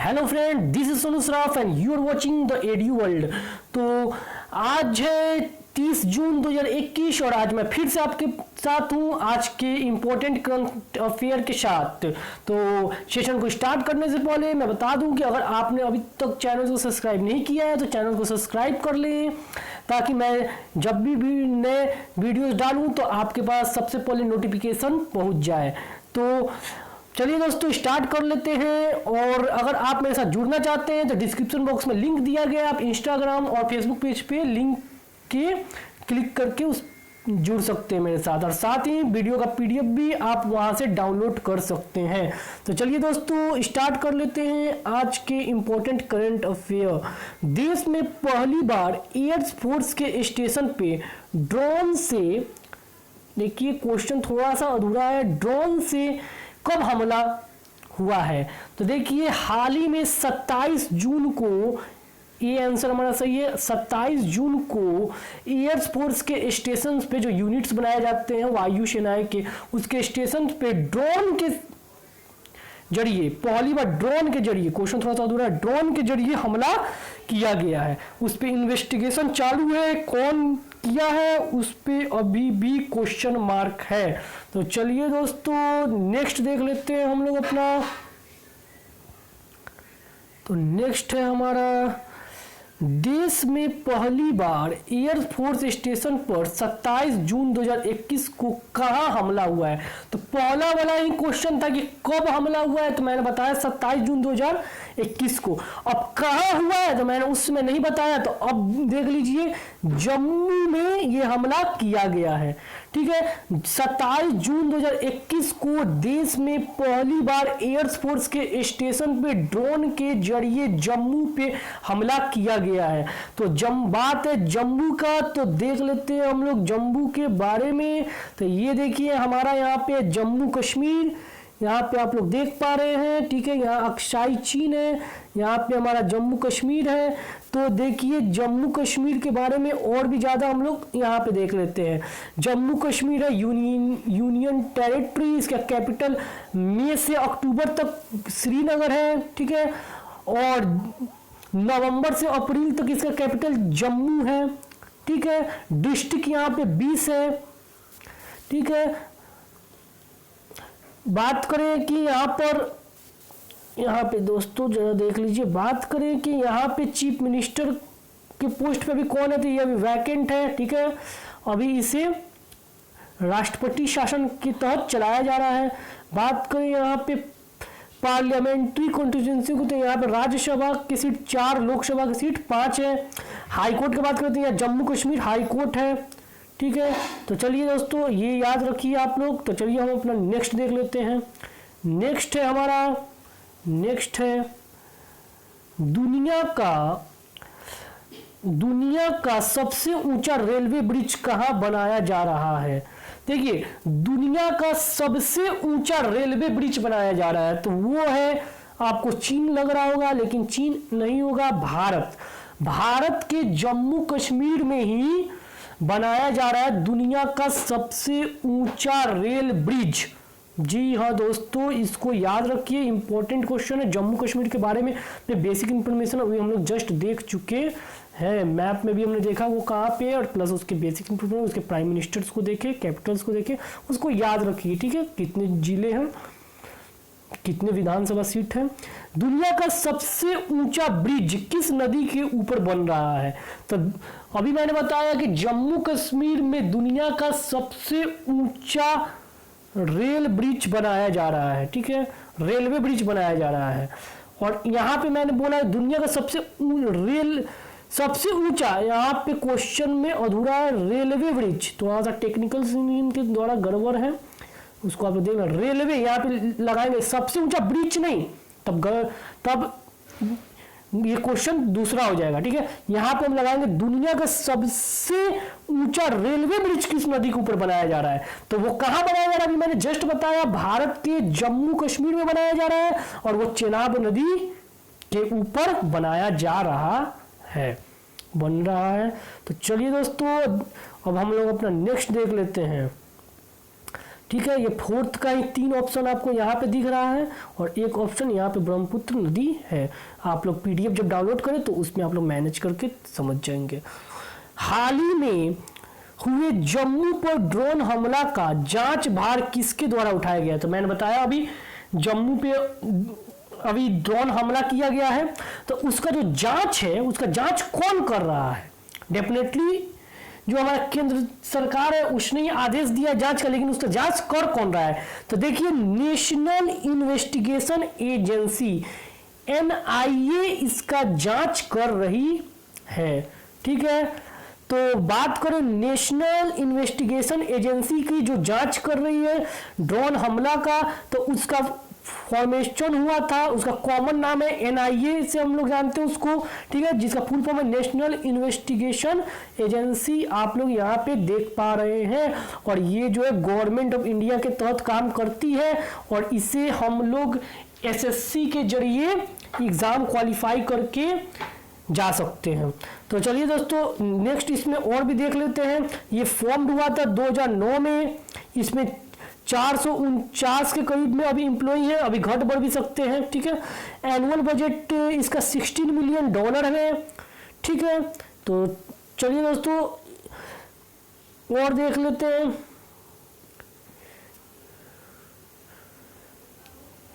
Hello friend, this is Sonu Saraf and you are watching the Edu World. तो आज है 30 जून 2021 और आज मैं फिर से आपके साथ हूँ आज के इम्पोर्टेंट करंट अफेयर के साथ। तो सेशन को स्टार्ट करने से पहले मैं बता दूं कि अगर आपने अभी तक चैनल को सब्सक्राइब नहीं किया है तो चैनल को सब्सक्राइब कर लें, ताकि मैं जब भी नए वीडियोस डालूं तो आपके पास सबसे पहले नोटिफिकेशन पहुंच जाए। तो चलिए दोस्तों स्टार्ट कर लेते हैं। और अगर आप मेरे साथ जुड़ना चाहते हैं तो डिस्क्रिप्शन बॉक्स में लिंक दिया गया है, आप इंस्टाग्राम और फेसबुक पेज पे लिंक के क्लिक करके उस जुड़ सकते हैं मेरे साथ, और साथ ही वीडियो का पीडीएफ भी आप वहां से डाउनलोड कर सकते हैं। तो चलिए दोस्तों स्टार्ट कर लेते हैं आज के इंपॉर्टेंट करंट अफेयर। देश में पहली बार एयरफोर्स के स्टेशन पे ड्रोन से, देखिए क्वेश्चन थोड़ा सा अधूरा है, ड्रोन से कब हमला हुआ है? तो देखिए हाल ही में 27 जून को, ये आंसर हमारा सही है, 27 जून को एयरफोर्स के स्टेशन पे जो यूनिट्स बनाए जाते हैं वायुसेना के, उसके स्टेशन पे ड्रोन के जरिए, पहली बार ड्रोन के जरिए, क्वेश्चन थोड़ा सा अधूरा है, ड्रोन के जरिए हमला किया गया है। उस पर इन्वेस्टिगेशन चालू है, कौन किया है उस पे अभी भी क्वेश्चन मार्क है। तो चलिए दोस्तों नेक्स्ट देख लेते हैं हम लोग अपना। तो नेक्स्ट है हमारा, देश में पहली बार एयरफोर्स स्टेशन पर 27 जून 2021 को कहां हमला हुआ है? तो पहला वाला ही क्वेश्चन था कि कब हमला हुआ है, तो मैंने बताया 27 जून 2021 को। अब कहां हुआ है तो मैंने उसमें नहीं बताया, तो अब देख लीजिए जम्मू में ये हमला किया गया है। ठीक है, 27 जून 2021 को देश में पहली बार एयरफोर्स के स्टेशन पे ड्रोन के जरिए जम्मू पे हमला किया गया है। तो बात है जम्मू का, तो देख लेते हैं हम लोग जम्मू के बारे में। तो ये देखिए हमारा यहाँ पे जम्मू कश्मीर, यहाँ पे आप लोग देख पा रहे हैं। ठीक है, यहाँ अक्साई चीन है, यहाँ पे हमारा जम्मू कश्मीर है। तो देखिए जम्मू कश्मीर के बारे में और भी ज़्यादा हम लोग यहाँ पे देख लेते हैं। जम्मू कश्मीर है यूनियन टेरिटरी, इसका कैपिटल मई से अक्टूबर तक श्रीनगर है। ठीक है, और नवंबर से अप्रैल तक इसका कैपिटल जम्मू है। ठीक है, डिस्ट्रिक्ट यहाँ पे 20 है। ठीक है, बात करें कि यहाँ पे दोस्तों जरा देख लीजिए, बात करें कि यहाँ पे चीफ मिनिस्टर के पोस्ट पे भी कौन है, तो ये अभी वैकेंट है। ठीक है, अभी इसे राष्ट्रपति शासन के तहत चलाया जा रहा है। बात करें यहाँ पे पार्लियामेंट्री कॉन्स्टिट्यूंसी को, तो यहाँ पे राज्यसभा की सीट 4, लोकसभा की सीट 5 है। हाईकोर्ट की बात करते हैं, यहाँ जम्मू कश्मीर हाईकोर्ट है। ठीक है, तो चलिए दोस्तों ये याद रखिए आप लोग। तो चलिए हम अपना नेक्स्ट देख लेते हैं। नेक्स्ट है हमारा, नेक्स्ट है दुनिया का सबसे ऊंचा रेलवे ब्रिज कहां बनाया जा रहा है? देखिए दुनिया का सबसे ऊंचा रेलवे ब्रिज बनाया जा रहा है, तो वो है, आपको चीन लग रहा होगा लेकिन चीन नहीं होगा, भारत के जम्मू कश्मीर में ही बनाया जा रहा है दुनिया का सबसे ऊंचा रेल ब्रिज। जी हाँ दोस्तों, इसको याद रखिए, इंपॉर्टेंट क्वेश्चन है। जम्मू कश्मीर के बारे में बेसिक इंफॉर्मेशन अभी हम लोग जस्ट देख चुके हैं, मैप में भी हमने देखा वो कहाँ पे है, और प्लस उसके बेसिक इंफॉर्मेशन, उसके प्राइम मिनिस्टर्स को देखे, कैपिटल्स को देखे, उसको याद रखिए। ठीक है, कितने जिले हैं, कितने विधानसभा सीट है। दुनिया का सबसे ऊंचा ब्रिज किस नदी के ऊपर बन रहा है? तो अभी मैंने बताया कि जम्मू कश्मीर में दुनिया का सबसे ऊंचा रेल ब्रिज बनाया जा रहा है। ठीक है, रेलवे ब्रिज बनाया जा रहा है। और यहाँ पे मैंने बोला दुनिया का सबसे ऊंचा, यहाँ पे क्वेश्चन में अधूरा है रेलवे ब्रिज, तो वहां सा टेक्निकल के द्वारा गड़बड़ है, उसको आप देखना। रेलवे यहाँ पे लगाएंगे, सबसे ऊंचा ब्रिज नहीं, तब ये क्वेश्चन दूसरा हो जाएगा। ठीक है, यहाँ पे हम लगाएंगे दुनिया का सबसे ऊंचा रेलवे ब्रिज किस नदी के ऊपर बनाया जा रहा है? तो वो कहां बनाया जा रहा है? अभी मैंने जस्ट बताया, भारत के जम्मू कश्मीर में बनाया जा रहा है, और वो चेनाब नदी के ऊपर बनाया जा रहा है, बन रहा है। तो चलिए दोस्तों अब हम लोग अपना नेक्स्ट देख लेते हैं। ठीक है, ये फोर्थ का ही 3 ऑप्शन आपको यहाँ पे दिख रहा है और एक ऑप्शन यहाँ पे ब्रह्मपुत्र नदी है। आप लोग पीडीएफ जब डाउनलोड करें तो उसमें आप लोग मैनेज करके समझ जाएंगे। हाल ही में हुए जम्मू पर ड्रोन हमला का जांच भार किसके द्वारा उठाया गया? तो मैंने बताया अभी जम्मू पे अभी ड्रोन हमला किया गया है, तो उसका जो जांच है उसका जांच कौन कर रहा है? डेफिनेटली जो हमारा केंद्र सरकार है उसने आदेश दिया जांच का, लेकिन उसका जांच कर कौन रहा है? तो देखिए नेशनल इन्वेस्टिगेशन एजेंसी NIA इसका जांच कर रही है। ठीक है, तो बात करें नेशनल इन्वेस्टिगेशन एजेंसी की जो जांच कर रही है ड्रोन हमला का, तो उसका फॉर्मेशन हुआ था, उसका कॉमन नाम है NIA से हम लोग जानते हैं उसको। ठीक है, जिसका फुल फॉर्म है नेशनल इन्वेस्टिगेशन एजेंसी, आप लोग यहाँ पे देख पा रहे हैं। और ये जो है गवर्नमेंट ऑफ इंडिया के तहत काम करती है और इसे हम लोग SSC के जरिए एग्जाम क्वालिफाई करके जा सकते हैं। तो चलिए दोस्तों नेक्स्ट इसमें और भी देख लेते हैं। ये फॉर्म हुआ था 2009 में, इसमें 449 के करीब में अभी एम्प्लॉई है, अभी घट बढ़ भी सकते हैं। ठीक है, एनुअल बजट इसका $16 मिलियन है। ठीक है, तो चलिए दोस्तों और देख लेते हैं।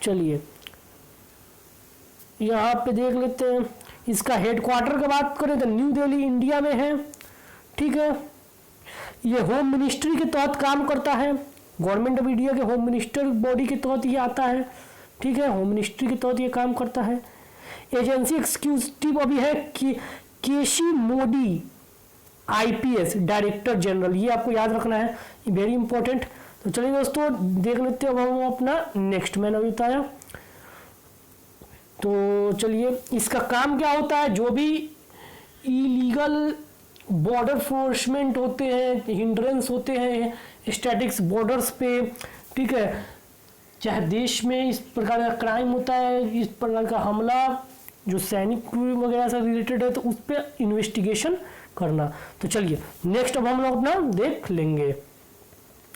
चलिए यहाँ पे देख लेते हैं, इसका हेडक्वार्टर की बात करें तो न्यू दिल्ली इंडिया में है। ठीक है, ये होम मिनिस्ट्री के तहत काम करता है, गवर्नमेंट ऑफ इंडिया के होम मिनिस्टर बॉडी के तहत ये आता है। ठीक है, होम मिनिस्ट्री के तहत ये काम करता है। एजेंसी एक्सिक्यूटिव अभी है केसी मोदी IPS डायरेक्टर जनरल, ये आपको याद रखना है, वेरी इंपॉर्टेंट। तो चलिए दोस्तों देख लेते हैं अब हम अपना नेक्स्ट मैंने अभी बताया। तो चलिए इसका काम क्या होता है, जो भी इलीगल बॉर्डर फोर्समेंट होते हैं, हिंड्रेंस होते हैं स्टैटिक्स बॉर्डर्स पे, ठीक है, चाहे देश में इस प्रकार का क्राइम होता है, इस प्रकार का हमला जो सैनिक वगैरह से रिलेटेड है, तो उस पर इन्वेस्टिगेशन करना। तो चलिए नेक्स्ट अब हम लोग अपना देख लेंगे।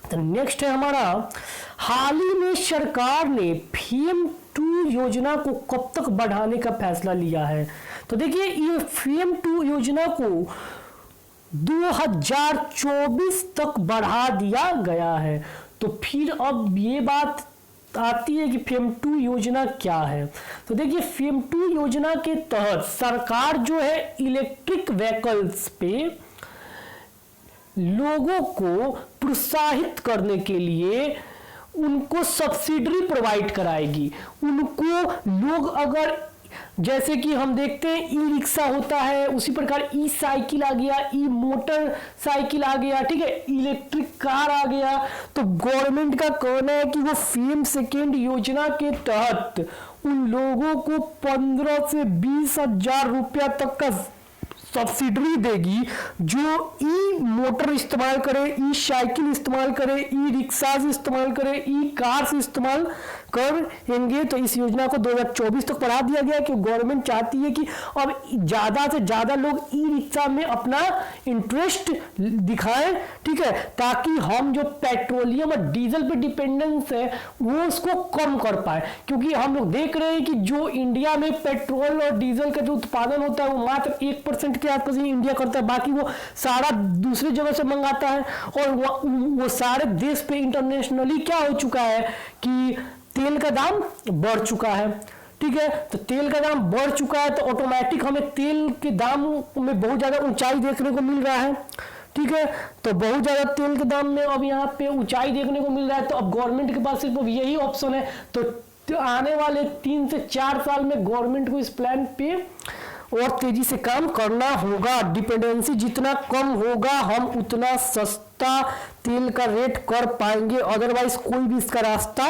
तो नेक्स्ट है हमारा, हाल ही में सरकार ने FAME 2 योजना को कब तक बढ़ाने का फैसला लिया है? तो देखिए ये FAME 2 योजना को 2024 तक बढ़ा दिया गया है। तो फिर अब ये बात आती है कि FAME 2 योजना क्या है? तो देखिए FAME 2 योजना के तहत सरकार जो है इलेक्ट्रिक व्हीकल्स पे लोगों को प्रोत्साहित करने के लिए उनको सब्सिडी प्रोवाइड कराएगी। उनको लोग अगर जैसे कि हम देखते हैं ई रिक्शा होता है, उसी प्रकार ई साइकिल आ गया, ई मोटर साइकिल आ गया, ठीक है, इलेक्ट्रिक कार आ गया, तो गवर्नमेंट का कहना है कि वो FAME 2 योजना के तहत उन लोगों को 15 से 20 हजार रुपया तक का सब्सिडी देगी जो ई मोटर इस्तेमाल करे, ई साइकिल इस्तेमाल करे, ई रिक्शाज इस्तेमाल करे, ई कार्स इस्तेमाल करेंगे। तो इस योजना को 2024 तक बढ़ा दिया गया कि गवर्नमेंट चाहती है कि अब ज़्यादा से ज़्यादा लोग ई रिक्शा में अपना इंटरेस्ट दिखाएं, ठीक है, ताकि हम जो पेट्रोलियम और डीजल पे डिपेंडेंस है वो उसको कम कर पाए। क्योंकि हम लोग देख रहे हैं कि जो इंडिया में पेट्रोल और डीजल का जो उत्पादन होता है वो मात्र 1% के आसपास ही इंडिया करता है, बाकी वो सारा दूसरी जगह से मंगाता है। और वो सारे देश पे इंटरनेशनली क्या हो चुका है कि तेल का दाम बढ़ चुका है, ठीक है, तो तेल का दाम बढ़ चुका है तो ऑटोमेटिक हमें तेल के दाम में बहुत ज्यादा ऊंचाई देखने को मिल रहा है, ठीक है, तो बहुत ज्यादा तेल के दाम में अब यहाँ पे ऊंचाई देखने को मिल रहा है। तो अब गवर्नमेंट के पास सिर्फ यही ऑप्शन है, तो आने वाले 3 से 4 साल में गवर्नमेंट को इस प्लान पे और तेजी से काम करना होगा। डिपेंडेंसी जितना कम होगा हम उतना सस्ता तेल का रेट कर पाएंगे, अदरवाइज कोई भी इसका रास्ता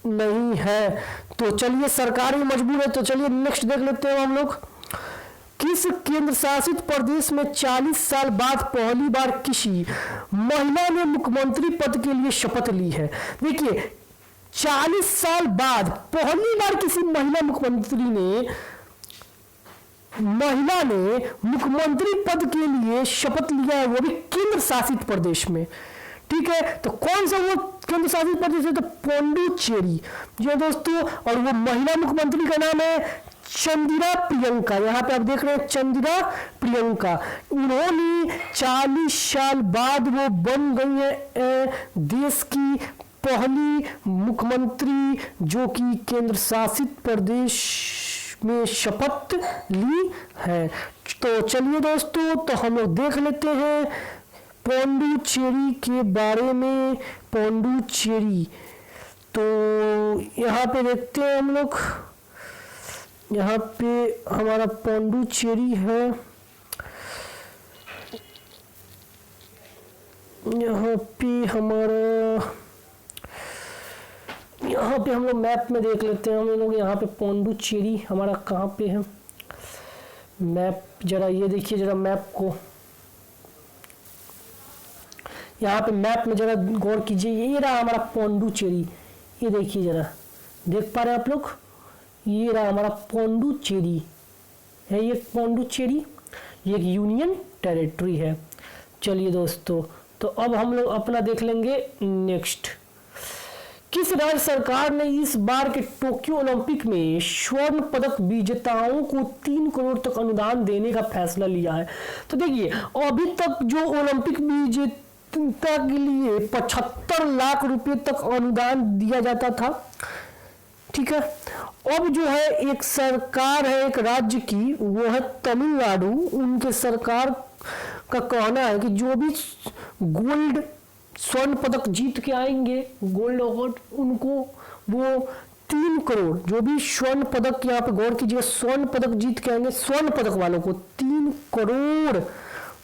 नहीं है। तो चलिए सरकार ही मजबूर है। तो चलिए नेक्स्ट देख लेते हैं हम लोग, किस केंद्र शासित प्रदेश में 40 साल बाद पहली बार किसी महिला ने मुख्यमंत्री पद के लिए शपथ ली है? देखिए 40 साल बाद पहली बार किसी महिला ने मुख्यमंत्री पद के लिए शपथ लिया है, वो भी केंद्र शासित प्रदेश में, ठीक है, तो कौन सा वो केंद्र शासित प्रदेश है? तो पौंडुचेरी। जी हाँ दोस्तों, और वो महिला मुख्यमंत्री का नाम है चंदिरा प्रियंका। यहाँ पे आप देख रहे हैं चंदिरा प्रियंका। उन्होंने 40 साल बाद वो बन गई है देश की पहली मुख्यमंत्री जो कि केंद्र शासित प्रदेश में शपथ ली है। तो चलिए दोस्तों, तो हम लोग देख लेते हैं पौंडुचेरी के बारे में। पौंडुचेरी, तो यहाँ पे देखते हैं हम लोग, यहाँ पे हमारा पौंडुचेरी है। यहाँ पे हम लोग मैप में देख लेते हैं। हम लोग यहाँ पे पौंडुचेरी हमारा कहाँ पे है, मैप जरा ये देखिए जरा मैप को, यहाँ पे मैप में जरा गौर कीजिए। ये रहा हमारा पौंडुचेरी, ये देखिए जरा, देख पा रहे हैं आप लोग, ये रहा हमारा पौंडुचेरी है। ये पौंडुचेरी ये एक यूनियन टेरिटरी है। चलिए दोस्तों, तो अब हम लोग अपना देख लेंगे नेक्स्ट। किस राज्य सरकार ने इस बार के टोक्यो ओलंपिक में स्वर्ण पदक विजेताओं को 3 करोड़ तक अनुदान देने का फैसला लिया है? तो देखिए, अभी तक जो ओलंपिक विजेता के लिए 75 लाख रुपए तक अनुदान दिया जाता था, ठीक है। अब जो है एक सरकार है एक राज्य की, वो है तमिलनाडु। उनके सरकार का कहना है कि जो भी गोल्ड स्वर्ण पदक जीत के आएंगे, गोल्ड अवार्ड, उनको वो 3 करोड़, जो भी स्वर्ण पदक, यहाँ पे गौर कीजिएगा, स्वर्ण पदक जीत के आएंगे, स्वर्ण पदक वालों को 3 करोड़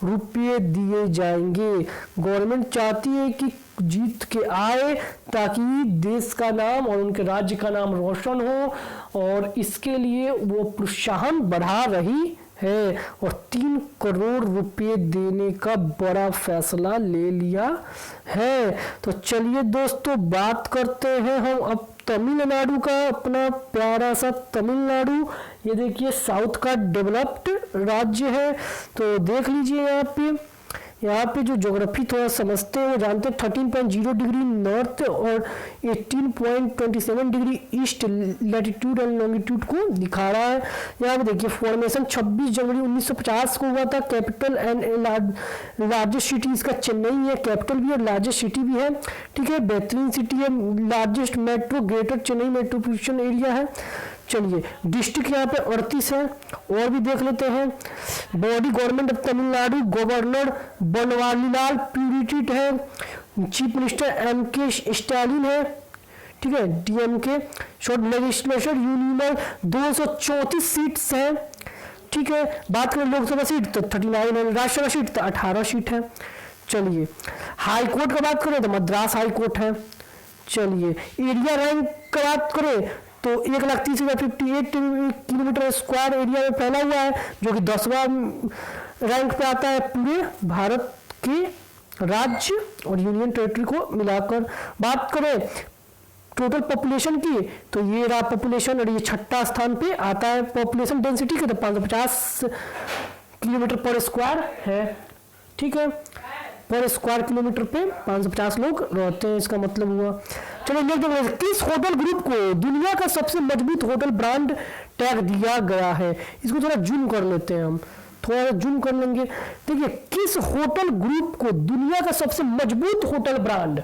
रुपये दिए जाएंगे। गवर्नमेंट चाहती है कि जीत के आए ताकि देश का नाम और उनके राज्य का नाम रोशन हो, और इसके लिए वो प्रोत्साहन बढ़ा रही है और 3 करोड़ रुपए देने का बड़ा फैसला ले लिया है। तो चलिए दोस्तों, बात करते हैं हम अब तमिलनाडु का, अपना प्यारा सा तमिलनाडु। ये देखिए साउथ का डेवलप्ड राज्य है। तो देख लीजिए यहाँ पे जो ज्योग्राफी थोड़ा समझते हैं, वो जानते हैं 13.0 डिग्री नॉर्थ और 18.27 degree east latitude and longitude को दिखा रहा है। यहाँ पे देखिए फॉर्मेशन 26 जनवरी 1950 को हुआ था। कैपिटल एंड लार्जेस्ट सिटी इसका चेन्नई है, कैपिटल भी है, लार्जेस्ट सिटी भी है, ठीक है, बेहतरीन सिटी है। Largest metro greater Chennai metropolitan area है। चलिए, डिस्ट्रिक्ट यहाँ पे 38 है, और भी देख लेते हैं। Body government of Tamil Nadu, governor Banwarilal purity है, चीफ मिनिस्टर एम.के. स्टालिन है, ठीक है, DMK. Short legislature union 234 seats है, ठीक है। बात करें लोकसभा सीट तो 39 है, राज्यसभा सीट तो 18 सीट है। चलिए, हाई कोर्ट का बात करें तो मद्रास हाई कोर्ट है। चलिए, एरिया रैंक का बात करें तो 1,30,58 किलोमीटर स्क्वायर एरिया में फैला हुआ है, जो कि 10वां रैंक पे आता है पूरे भारत के राज्य और यूनियन टेरिटरी को मिलाकर। बात करें टोटल पॉपुलेशन की तो ये रहा पॉपुलेशन, और ये 6ठा स्थान पे आता है पॉपुलेशन डेंसिटी के, तो 550 किलोमीटर पर स्क्वायर है, ठीक है। पर स्क्वायर किलोमीटर पे 550 लोग रहते हैं, इसका मतलब हुआ। चलो नेक्स्ट, किस होटल ग्रुप को दुनिया का सबसे मजबूत होटल ब्रांड टैग दिया गया है? इसको थोड़ा जूम कर लेते हैं, हम थोड़ा जूम कर लेंगे। देखिए, किस होटल ग्रुप को दुनिया का सबसे मजबूत होटल ब्रांड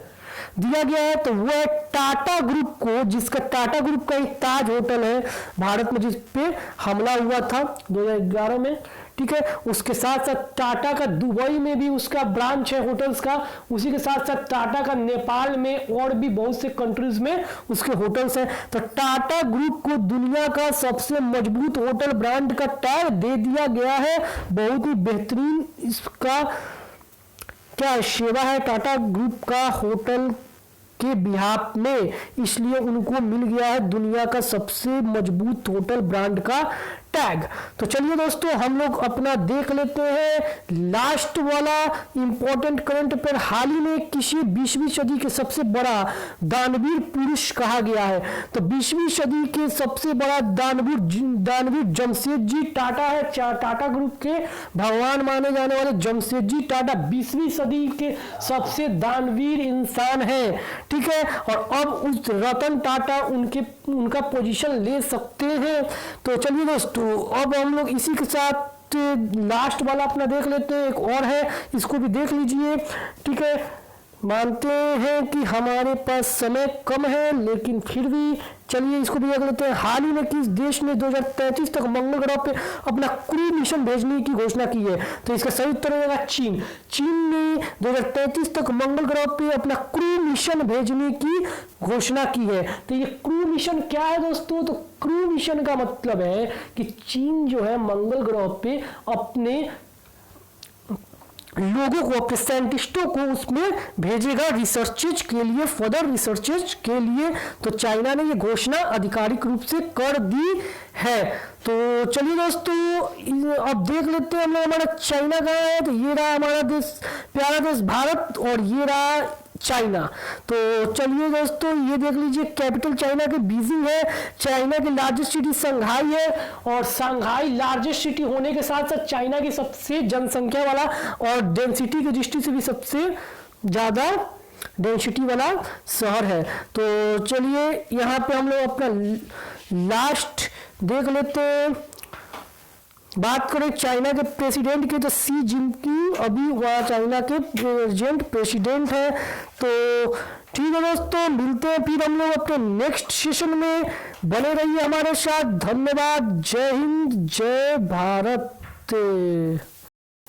दिया गया है? तो वो है टाटा ग्रुप को, जिसका टाटा ग्रुप का एक ताज होटल है भारत में, जिस पे हमला हुआ था 2011 में, ठीक है। उसके साथ साथ टाटा का दुबई में भी उसका ब्रांच है होटल्स का, उसी के साथ साथ टाटा का नेपाल में और भी बहुत से कंट्रीज में उसके होटल्स हैं। तो टाटा ग्रुप को दुनिया का सबसे मजबूत होटल ब्रांड का टैग दे दिया गया है। बहुत ही बेहतरीन इसका क्या सेवा है टाटा ग्रुप का होटल के बिहाफ में, इसलिए उनको मिल गया है दुनिया का सबसे मजबूत होटल ब्रांड का टैग। तो चलिए दोस्तों हम लोग अपना देख लेते हैं लास्ट वाला इंपॉर्टेंट करंट अफेयर। हाल ही में किसी 20वीं सदी के सबसे बड़ा दानवीर पुरुष कहा गया है। तो 20वीं सदी के सबसे बड़ा दानवीर जमशेदजी टाटा है। टाटा ग्रुप के भगवान माने जाने वाले जमशेदजी टाटा 20वीं सदी के सबसे दानवीर इंसान है, ठीक है। और अब उस रतन टाटा उनका पोजीशन ले सकते हैं। तो चलिए दोस्तों अब हम लोग इसी के साथ लास्ट वाला अपना देख लेते हैं। एक और है, इसको भी देख लीजिए, ठीक है। मानते हैं कि हमारे पास समय कम है, लेकिन फिर भी चलिए इसको भी देख लेते हैं। हाल ही में किस देश ने 2033 तक मंगल ग्रह पे अपना क्रू मिशन भेजने की घोषणा की है? तो इसका सही उत्तर होगा चीन। चीन ने 2033 तक मंगल ग्रह पे अपना क्रू मिशन भेजने की घोषणा की है। तो ये क्रू मिशन क्या है दोस्तों? तो क्रू मिशन का मतलब है कि चीन जो है मंगल ग्रह पे अपने लोगों को, अपने साइंटिस्टों को उसमें भेजेगा रिसर्चेज के लिए, फर्दर रिसर्चेज के लिए। तो चाइना ने ये घोषणा आधिकारिक रूप से कर दी है। तो चलिए दोस्तों अब देख लेते हैं हम लोग हमारा चाइना कहाँ है। तो ये रहा हमारा देश, प्यारा देश भारत, और ये रहा चाइना। तो चलिए दोस्तों ये देख लीजिए, कैपिटल चाइना के बीजिंग है। चाइना की लार्जेस्ट सिटी संघाई है, और संघाई लार्जेस्ट सिटी होने के साथ साथ चाइना की सबसे जनसंख्या वाला और डेंसिटी की दृष्टि से भी सबसे ज्यादा डेंसिटी वाला शहर है। तो चलिए यहाँ पे हम लोग अपना लास्ट देख लेते हैं। बात करें चाइना के प्रेसिडेंट की, तो शी जिनपिंग अभी वह चाइना के प्रेसिडेंट है। तो ठीक है दोस्तों, मिलते हैं फिर हम लोग अपने नेक्स्ट सेशन में। बने रहिए हमारे साथ। धन्यवाद। जय हिंद, जय भारत।